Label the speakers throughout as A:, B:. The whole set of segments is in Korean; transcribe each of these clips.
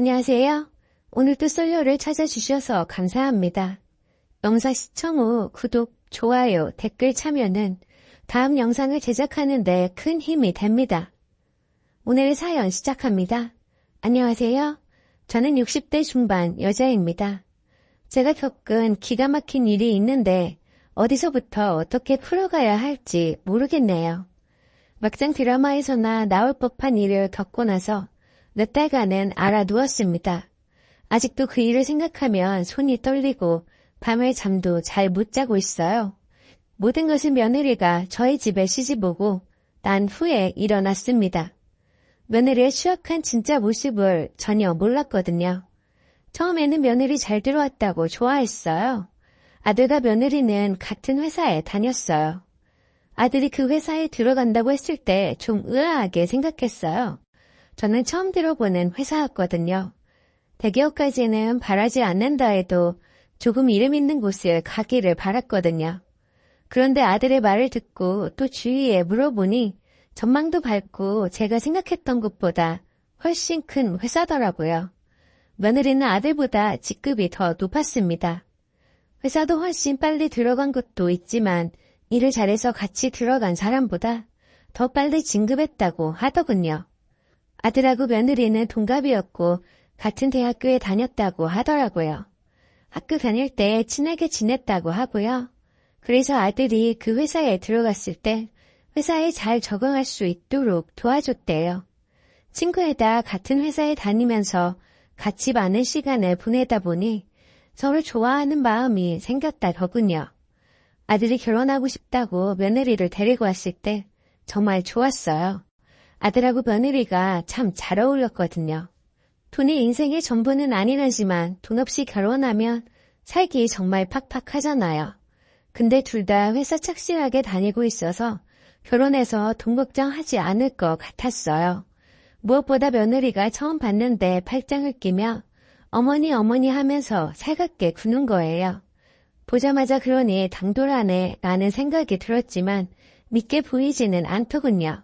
A: 안녕하세요. 오늘도 솔로를 찾아주셔서 감사합니다. 영상 시청 후 구독, 좋아요, 댓글 참여는 다음 영상을 제작하는 데 큰 힘이 됩니다. 오늘의 사연 시작합니다. 안녕하세요. 저는 60대 중반 여자입니다. 제가 겪은 기가 막힌 일이 있는데 어디서부터 어떻게 풀어가야 할지 모르겠네요. 막상 드라마에서나 나올 법한 일을 겪고 나서 몇 달간은 알아누웠습니다. 아직도 그 일을 생각하면 손이 떨리고 밤에 잠도 잘 못 자고 있어요. 모든 것은 며느리가 저희 집에 시집오고 난 후에 일어났습니다. 며느리의 추악한 진짜 모습을 전혀 몰랐거든요. 처음에는 며느리 잘 들어왔다고 좋아했어요. 아들과 며느리는 같은 회사에 다녔어요. 아들이 그 회사에 들어간다고 했을 때 좀 의아하게 생각했어요. 저는 처음 들어보는 회사였거든요. 대기업까지는 바라지 않는다 해도 조금 이름 있는 곳을 가기를 바랐거든요. 그런데 아들의 말을 듣고 또 주위에 물어보니 전망도 밝고 제가 생각했던 것보다 훨씬 큰 회사더라고요. 며느리는 아들보다 직급이 더 높았습니다. 회사도 훨씬 빨리 들어간 것도 있지만 일을 잘해서 같이 들어간 사람보다 더 빨리 진급했다고 하더군요. 아들하고 며느리는 동갑이었고 같은 대학교에 다녔다고 하더라고요. 학교 다닐 때 친하게 지냈다고 하고요. 그래서 아들이 그 회사에 들어갔을 때 회사에 잘 적응할 수 있도록 도와줬대요. 친구에다 같은 회사에 다니면서 같이 많은 시간을 보내다 보니 서로 좋아하는 마음이 생겼다더군요. 아들이 결혼하고 싶다고 며느리를 데리고 왔을 때 정말 좋았어요. 아들하고 며느리가 참 잘 어울렸거든요. 돈이 인생의 전부는 아니라지만 돈 없이 결혼하면 살기 정말 팍팍하잖아요. 근데 둘 다 회사 착실하게 다니고 있어서 결혼해서 돈 걱정하지 않을 것 같았어요. 무엇보다 며느리가 처음 봤는데 팔짱을 끼며 어머니 하면서 살갑게 구는 거예요. 보자마자 그러니 당돌하네 라는 생각이 들었지만 믿게 보이지는 않더군요.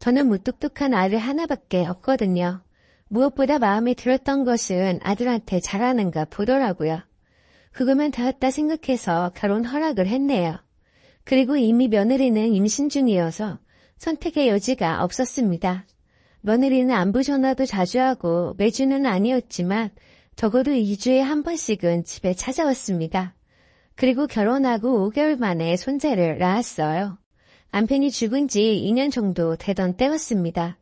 A: 저는 무뚝뚝한 아들 하나밖에 없거든요. 무엇보다 마음에 들었던 것은 아들한테 잘하는가 보더라고요. 그거면 다였다 생각해서 결혼 허락을 했네요. 그리고 이미 며느리는 임신 중이어서 선택의 여지가 없었습니다. 며느리는 안부 전화도 자주 하고 매주는 아니었지만 적어도 2주에 한 번씩은 집에 찾아왔습니다. 그리고 결혼하고 5개월 만에 손자를 낳았어요. 남편이 죽은 지 2년 정도 되던 때였습니다.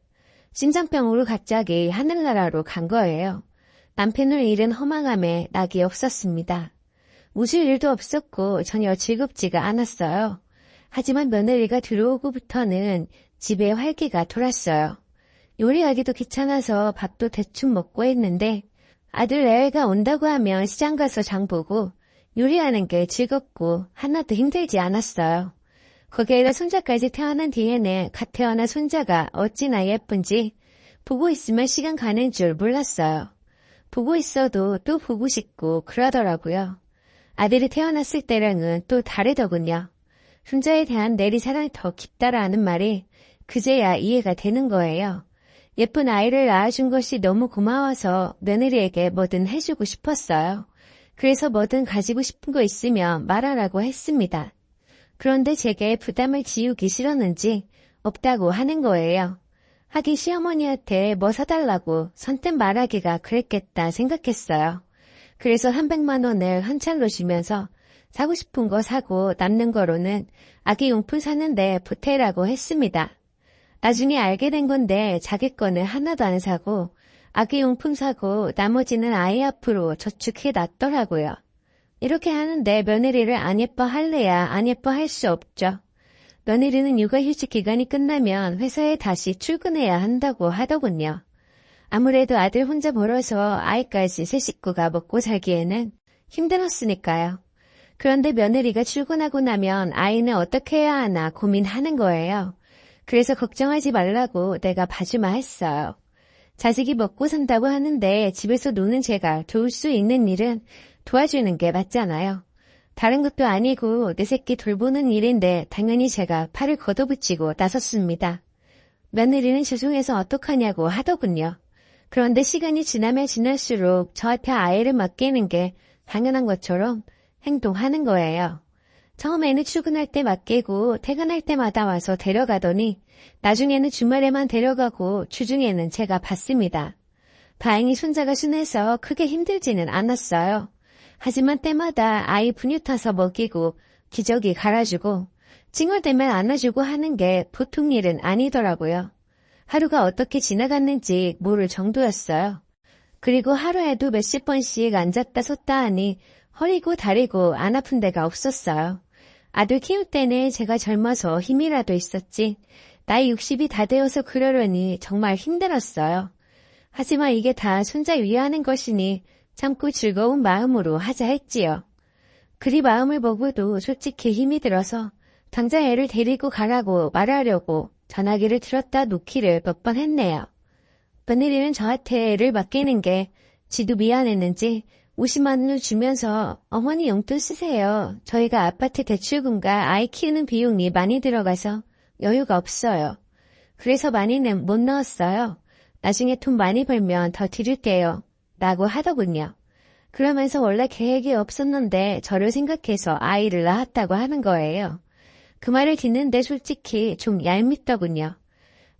A: 심장병으로 갑자기 하늘나라로 간 거예요. 남편을 잃은 허망함에 낙이 없었습니다. 웃을 일도 없었고 전혀 즐겁지가 않았어요. 하지만 며느리가 들어오고부터는 집에 활기가 돌았어요. 요리하기도 귀찮아서 밥도 대충 먹고 했는데 아들 애가 온다고 하면 시장 가서 장 보고 요리하는 게 즐겁고 하나도 힘들지 않았어요. 거기에다 손자까지 태어난 뒤에는 갓 태어난 손자가 어찌나 예쁜지 보고 있으면 시간 가는 줄 몰랐어요. 보고 있어도 또 보고 싶고 그러더라고요. 아들이 태어났을 때랑은 또 다르더군요. 손자에 대한 내리 사랑이 더 깊다라는 말이 그제야 이해가 되는 거예요. 예쁜 아이를 낳아준 것이 너무 고마워서 며느리에게 뭐든 해주고 싶었어요. 그래서 뭐든 가지고 싶은 거 있으면 말하라고 했습니다. 그런데 제게 부담을 지우기 싫었는지 없다고 하는 거예요. 하긴 시어머니한테 뭐 사달라고 선뜻 말하기가 그랬겠다 생각했어요. 그래서 300만 원을 한 차로 주면서 사고 싶은 거 사고 남는 거로는 아기 용품 사는데 보태라고 했습니다. 나중에 알게 된 건데 자기 거는 하나도 안 사고 아기 용품 사고 나머지는 아이 앞으로 저축해 놨더라고요. 이렇게 하는데 며느리를 안 예뻐할래야 안 예뻐할 수 없죠. 며느리는 육아휴직 기간이 끝나면 회사에 다시 출근해야 한다고 하더군요. 아무래도 아들 혼자 벌어서 아이까지 세 식구가 먹고 살기에는 힘들었으니까요. 그런데 며느리가 출근하고 나면 아이는 어떻게 해야 하나 고민하는 거예요. 그래서 걱정하지 말라고 내가 봐주마 했어요. 자식이 먹고 산다고 하는데 집에서 노는 제가 도울 수 있는 일은 도와주는 게 맞잖아요. 다른 것도 아니고 내 새끼 돌보는 일인데 당연히 제가 팔을 걷어붙이고 나섰습니다. 며느리는 죄송해서 어떡하냐고 하더군요. 그런데 시간이 지나면 지날수록 저한테 아이를 맡기는 게 당연한 것처럼 행동하는 거예요. 처음에는 출근할 때 맡기고 퇴근할 때마다 와서 데려가더니 나중에는 주말에만 데려가고 주중에는 제가 받습니다. 다행히 손자가 순해서 크게 힘들지는 않았어요. 하지만 때마다 아이 분유 타서 먹이고 기저귀 갈아주고 찡얼대면 안아주고 하는 게 보통 일은 아니더라고요. 하루가 어떻게 지나갔는지 모를 정도였어요. 그리고 하루에도 몇십 번씩 앉았다 섰다 하니 허리고 다리고 안 아픈 데가 없었어요. 아들 키울 때는 제가 젊어서 힘이라도 있었지 나이 60이 다 되어서 그러려니 정말 힘들었어요. 하지만 이게 다 손자 위하는 것이니 참고 즐거운 마음으로 하자 했지요. 그리 마음을 먹어도 솔직히 힘이 들어서 당장 애를 데리고 가라고 말하려고 전화기를 들었다 놓기를 몇 번 했네요. 며느리는 저한테 애를 맡기는 게 지도 미안했는지 50만 원을 주면서 어머니 용돈 쓰세요. 저희가 아파트 대출금과 아이 키우는 비용이 많이 들어가서 여유가 없어요. 그래서 많이는 못 넣었어요. 나중에 돈 많이 벌면 더 드릴게요. 라고 하더군요. 그러면서 원래 계획이 없었는데 저를 생각해서 아이를 낳았다고 하는 거예요. 그 말을 듣는데 솔직히 좀 얄밉더군요.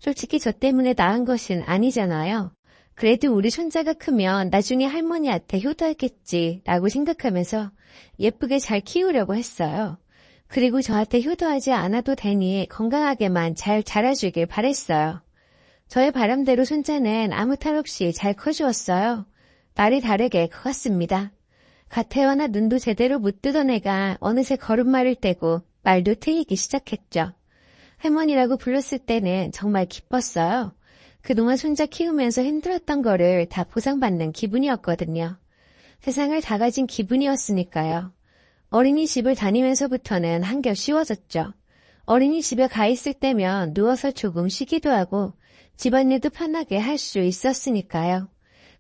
A: 솔직히 저 때문에 낳은 것은 아니잖아요. 그래도 우리 손자가 크면 나중에 할머니한테 효도하겠지 라고 생각하면서 예쁘게 잘 키우려고 했어요. 그리고 저한테 효도하지 않아도 되니 건강하게만 잘 자라주길 바랬어요. 저의 바람대로 손자는 아무 탈 없이 잘 커주었어요. 날이 다르게 커갔습니다. 갓 태어나 눈도 제대로 못 뜨던 애가 어느새 걸음마를 떼고 말도 트이기 시작했죠. 할머니라고 불렀을 때는 정말 기뻤어요. 그동안 손자 키우면서 힘들었던 거를 다 보상받는 기분이었거든요. 세상을 다 가진 기분이었으니까요. 어린이집을 다니면서부터는 한결 쉬워졌죠. 어린이집에 가 있을 때면 누워서 조금 쉬기도 하고 집안일도 편하게 할 수 있었으니까요.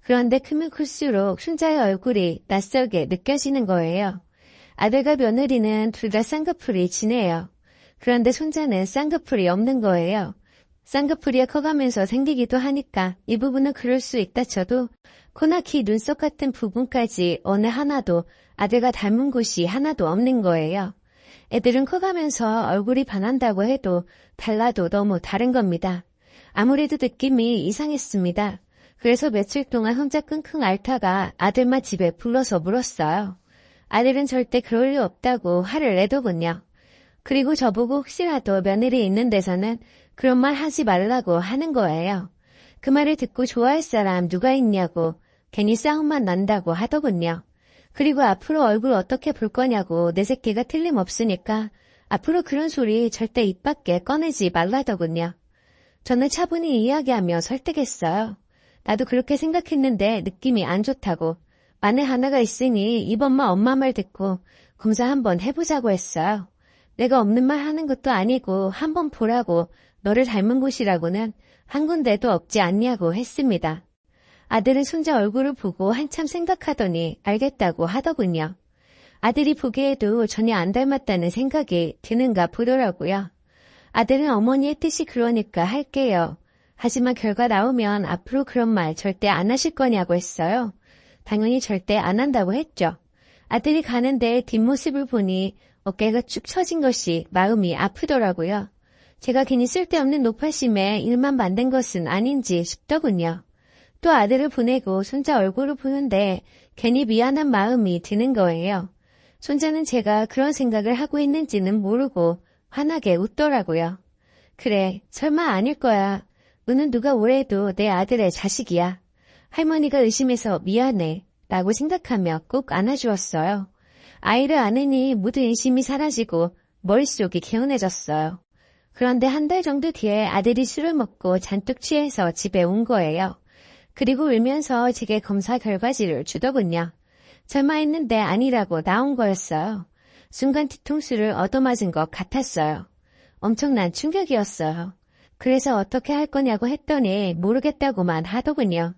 A: 그런데 크면 클수록 손자의 얼굴이 낯설게 느껴지는 거예요. 아들과 며느리는 둘 다 쌍꺼풀이 진해요. 그런데 손자는 쌍꺼풀이 없는 거예요. 쌍꺼풀이 커가면서 생기기도 하니까 이 부분은 그럴 수 있다 쳐도 코나 키, 눈썹 같은 부분까지 어느 하나도 아들과 닮은 곳이 하나도 없는 거예요. 애들은 커가면서 얼굴이 반한다고 해도 달라도 너무 다른 겁니다. 아무래도 느낌이 이상했습니다. 그래서 며칠 동안 혼자 끙끙 앓다가 아들만 집에 불러서 물었어요. 아들은 절대 그럴 리 없다고 화를 내더군요. 그리고 저보고 혹시라도 며느리 있는 데서는 그런 말 하지 말라고 하는 거예요. 그 말을 듣고 좋아할 사람 누가 있냐고 괜히 싸움만 난다고 하더군요. 그리고 앞으로 얼굴 어떻게 볼 거냐고 내 새끼가 틀림없으니까 앞으로 그런 소리 절대 입 밖에 꺼내지 말라더군요. 저는 차분히 이야기하며 설득했어요. 나도 그렇게 생각했는데 느낌이 안 좋다고. 만에 하나가 있으니 이번만 엄마 말 듣고 검사 한번 해보자고 했어요. 내가 없는 말 하는 것도 아니고 한번 보라고 너를 닮은 곳이라고는 한 군데도 없지 않냐고 했습니다. 아들은 손자 얼굴을 보고 한참 생각하더니 알겠다고 하더군요. 아들이 보기에도 전혀 안 닮았다는 생각이 드는가 보더라고요. 아들은 어머니의 뜻이 그러니까 할게요. 하지만 결과 나오면 앞으로 그런 말 절대 안 하실 거냐고 했어요. 당연히 절대 안 한다고 했죠. 아들이 가는데 뒷모습을 보니 어깨가 축 처진 것이 마음이 아프더라고요. 제가 괜히 쓸데없는 노파심에 일만 만든 것은 아닌지 싶더군요. 또 아들을 보내고 손자 얼굴을 보는데 괜히 미안한 마음이 드는 거예요. 손자는 제가 그런 생각을 하고 있는지는 모르고 환하게 웃더라고요. 그래, 설마 아닐 거야. 너는 누가 뭐래도 내 아들의 자식이야. 할머니가 의심해서 미안해 라고 생각하며 꼭 안아주었어요. 아이를 안으니 모든 의심이 사라지고 머릿속이 개운해졌어요. 그런데 한 달 정도 뒤에 아들이 술을 먹고 잔뜩 취해서 집에 온 거예요. 그리고 울면서 제게 검사 결과지를 주더군요. 설마 했는데 아니라고 나온 거였어요. 순간 뒤통수를 얻어맞은 것 같았어요. 엄청난 충격이었어요. 그래서 어떻게 할 거냐고 했더니 모르겠다고만 하더군요.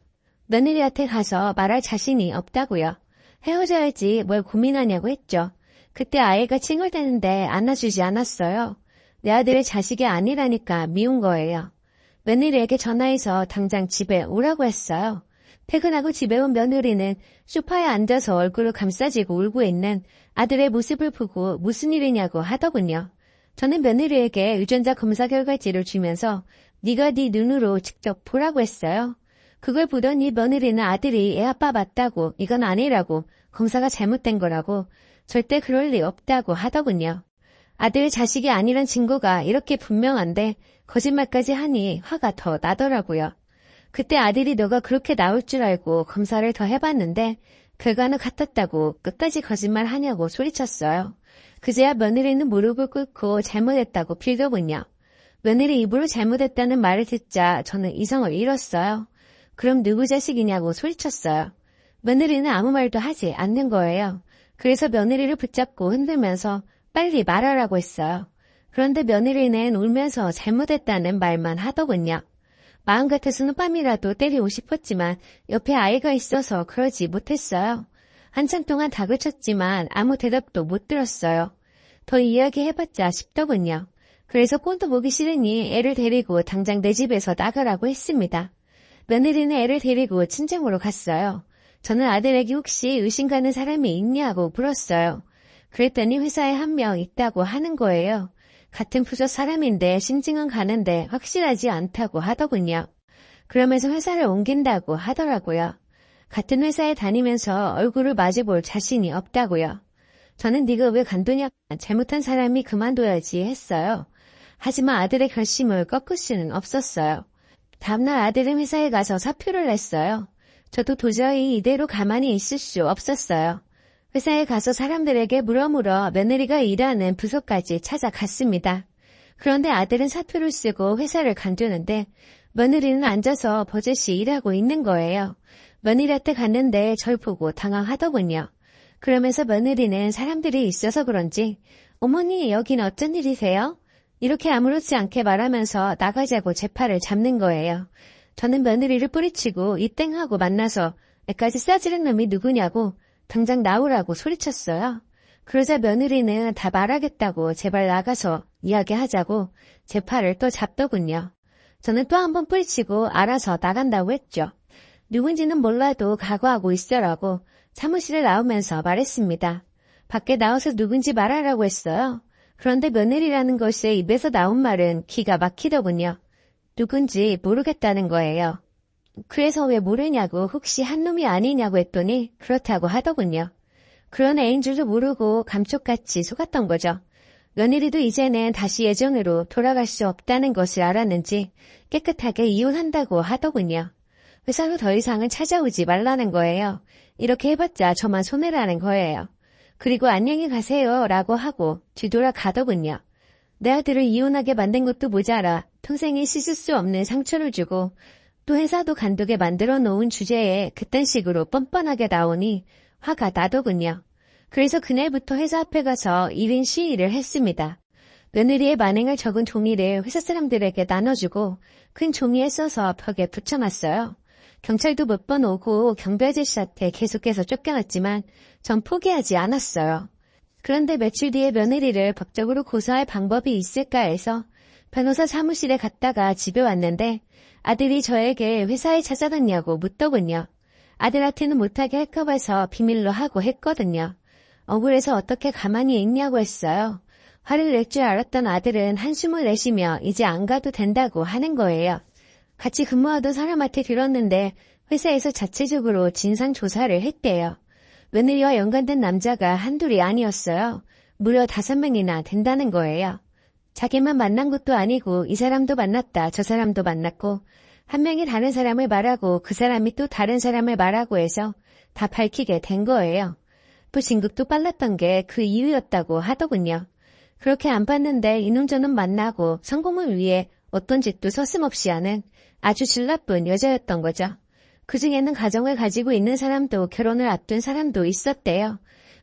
A: 며느리한테 가서 말할 자신이 없다고요. 헤어져야지 뭘 고민하냐고 했죠. 그때 아이가 칭얼대는데 안아주지 않았어요. 내 아들의 자식이 아니라니까 미운 거예요. 며느리에게 전화해서 당장 집에 오라고 했어요. 퇴근하고 집에 온 며느리는 소파에 앉아서 얼굴을 감싸지고 울고 있는 아들의 모습을 보고 무슨 일이냐고 하더군요. 저는 며느리에게 유전자 검사 결과지를 주면서 네가 네 눈으로 직접 보라고 했어요. 그걸 보더니 며느리는 아들이 애 아빠 맞다고 이건 아니라고 검사가 잘못된 거라고 절대 그럴 리 없다고 하더군요. 아들 자식이 아니란 증거가 이렇게 분명한데 거짓말까지 하니 화가 더 나더라고요. 그때 아들이 너가 그렇게 나올 줄 알고 검사를 더 해봤는데 결과는 같았다고 끝까지 거짓말 하냐고 소리쳤어요. 그제야 며느리는 무릎을 꿇고 잘못했다고 빌더군요. 며느리 입으로 잘못했다는 말을 듣자 저는 이성을 잃었어요. 그럼 누구 자식이냐고 소리쳤어요. 며느리는 아무 말도 하지 않는 거예요. 그래서 며느리를 붙잡고 흔들면서 빨리 말하라고 했어요. 그런데 며느리는 울면서 잘못했다는 말만 하더군요. 마음 같아서는 뺨이라도 때리고 싶었지만 옆에 아이가 있어서 그러지 못했어요. 한참 동안 닭을 쳤지만 아무 대답도 못 들었어요. 더 이야기해봤자 싶더군요. 그래서 꼴도 보기 싫으니 애를 데리고 당장 내 집에서 나가라고 했습니다. 며느리는 애를 데리고 친정으로 갔어요. 저는 아들에게 혹시 의심 가는 사람이 있냐고 물었어요. 그랬더니 회사에 한 명 있다고 하는 거예요. 같은 부서 사람인데 신증은 가는데 확실하지 않다고 하더군요. 그러면서 회사를 옮긴다고 하더라고요. 같은 회사에 다니면서 얼굴을 마주볼 자신이 없다고요. 저는 네가 왜 간두냐, 잘못한 사람이 그만둬야지 했어요. 하지만 아들의 결심을 꺾을 수는 없었어요. 다음날 아들은 회사에 가서 사표를 냈어요. 저도 도저히 이대로 가만히 있을 수 없었어요. 회사에 가서 사람들에게 물어물어 며느리가 일하는 부서까지 찾아갔습니다. 그런데 아들은 사표를 쓰고 회사를 간두는데 며느리는 앉아서 버젓이 일하고 있는 거예요. 며느리한테 갔는데 절 보고 당황하더군요. 그러면서 며느리는 사람들이 있어서 그런지 어머니 여긴 어쩐 일이세요? 이렇게 아무렇지 않게 말하면서 나가자고 제 팔을 잡는 거예요. 저는 며느리를 뿌리치고 이땡하고 만나서 애까지 싸지른 놈이 누구냐고 당장 나오라고 소리쳤어요. 그러자 며느리는 다 말하겠다고 제발 나가서 이야기하자고 제 팔을 또 잡더군요. 저는 또 한 번 뿌리치고 알아서 나간다고 했죠. 누군지는 몰라도 각오하고 있어라고 사무실에 나오면서 말했습니다. 밖에 나와서 누군지 말하라고 했어요. 그런데 며느리라는 것에 입에서 나온 말은 기가 막히더군요. 누군지 모르겠다는 거예요. 그래서 왜 모르냐고 혹시 한 놈이 아니냐고 했더니 그렇다고 하더군요. 그런 애인 줄도 모르고 감쪽같이 속았던 거죠. 며느리도 이제는 다시 예전으로 돌아갈 수 없다는 것을 알았는지 깨끗하게 이혼한다고 하더군요. 회사로 더 이상은 찾아오지 말라는 거예요. 이렇게 해봤자 저만 손해라는 거예요. 그리고 안녕히 가세요 라고 하고 뒤돌아 가더군요. 내 아들을 이혼하게 만든 것도 모자라 평생에 씻을 수 없는 상처를 주고 또 회사도 간두게 만들어 놓은 주제에 그딴 식으로 뻔뻔하게 나오니 화가 나더군요. 그래서 그날부터 회사 앞에 가서 1인 시위를 했습니다. 며느리의 만행을 적은 종이를 회사 사람들에게 나눠주고 큰 종이에 써서 벽에 붙여놨어요. 경찰도 몇 번 오고 경비 아저씨한테 계속해서 쫓겨났지만 전 포기하지 않았어요. 그런데 며칠 뒤에 며느리를 법적으로 고소할 방법이 있을까 해서 변호사 사무실에 갔다가 집에 왔는데 아들이 저에게 회사에 찾아갔냐고 묻더군요. 아들한테는 못하게 할까 봐서 비밀로 하고 했거든요. 억울해서 어떻게 가만히 있냐고 했어요. 화를 낼 줄 알았던 아들은 한숨을 내쉬며 이제 안 가도 된다고 하는 거예요. 같이 근무하던 사람한테 들었는데 회사에서 자체적으로 진상조사를 했대요. 며느리와 연관된 남자가 한둘이 아니었어요. 무려 5명이나 된다는 거예요. 자기만 만난 것도 아니고 이 사람도 만났다 저 사람도 만났고 한 명이 다른 사람을 말하고 그 사람이 또 다른 사람을 말하고 해서 다 밝히게 된 거예요. 또 진급도 빨랐던 게 그 이유였다고 하더군요. 그렇게 안 봤는데 이놈저놈 만나고 성공을 위해 어떤 짓도 서슴없이 하는 아주 질 나쁜 여자였던 거죠. 그중에는 가정을 가지고 있는 사람도 결혼을 앞둔 사람도 있었대요.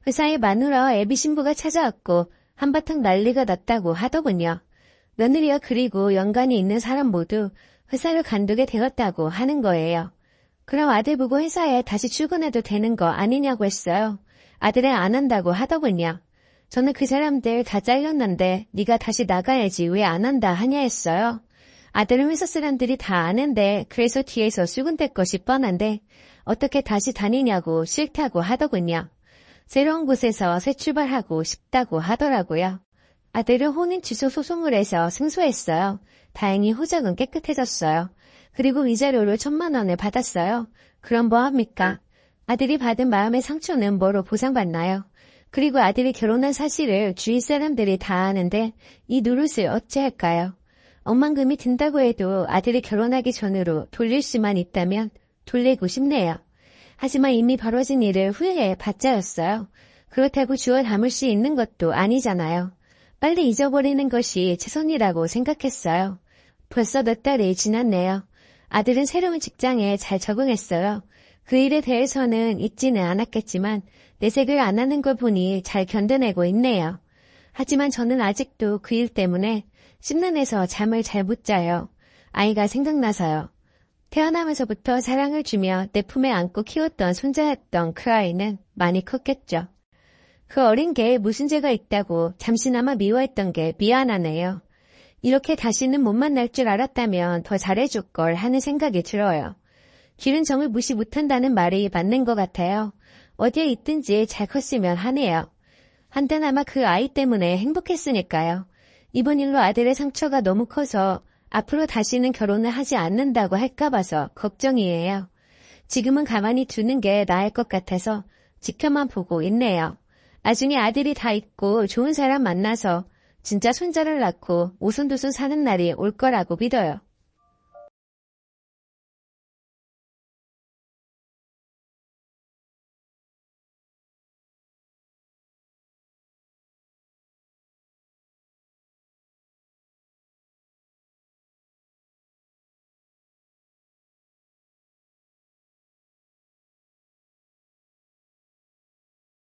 A: 회사에 마누라와 애비 신부가 찾아왔고 한바탕 난리가 났다고 하더군요. 며느리와 그리고 연관이 있는 사람 모두 회사를 간두게 되었다고 하는 거예요. 그럼 아들 보고 회사에 다시 출근해도 되는 거 아니냐고 했어요. 아들은 안 한다고 하더군요. 저는 그 사람들 다 잘렸는데 네가 다시 나가야지 왜 안 한다 하냐 했어요. 아들은 회사 사람들이 다 아는데 그래서 뒤에서 수군댈 것이 뻔한데 어떻게 다시 다니냐고 싫다고 하더군요. 새로운 곳에서 새 출발하고 싶다고 하더라고요. 아들은 혼인 취소 소송을 해서 승소했어요. 다행히 호적은 깨끗해졌어요. 그리고 위자료로 1,000만 원을 받았어요. 그럼 뭐합니까? 아들이 받은 마음의 상처는 뭐로 보상받나요? 그리고 아들이 결혼한 사실을 주위 사람들이 다 아는데 이 노릇을 어찌할까요? 억만금이 든다고 해도 아들이 결혼하기 전으로 돌릴 수만 있다면 돌리고 싶네요. 하지만 이미 벌어진 일을 후회해 봤자였어요. 그렇다고 주워 담을 수 있는 것도 아니잖아요. 빨리 잊어버리는 것이 최선이라고 생각했어요. 벌써 몇 달이 지났네요. 아들은 새로운 직장에 잘 적응했어요. 그 일에 대해서는 잊지는 않았겠지만 내색을 안 하는 걸 보니 잘 견뎌내고 있네요. 하지만 저는 아직도 그 일 때문에 심란해서 잠을 잘 못 자요. 아이가 생각나서요. 태어나면서부터 사랑을 주며 내 품에 안고 키웠던 손자였던 그 아이는 많이 컸겠죠. 그 어린 개에 무슨 죄가 있다고 잠시나마 미워했던 게 미안하네요. 이렇게 다시는 못 만날 줄 알았다면 더 잘해줄 걸 하는 생각이 들어요. 길은 정을 무시 못한다는 말이 맞는 것 같아요. 어디에 있든지 잘 컸으면 하네요. 한땐 아마 그 아이 때문에 행복했으니까요. 이번 일로 아들의 상처가 너무 커서 앞으로 다시는 결혼을 하지 않는다고 할까 봐서 걱정이에요. 지금은 가만히 두는 게 나을 것 같아서 지켜만 보고 있네요. 나중에 아들이 다 있고 좋은 사람 만나서 진짜 손자를 낳고 오손도손 사는 날이 올 거라고 믿어요.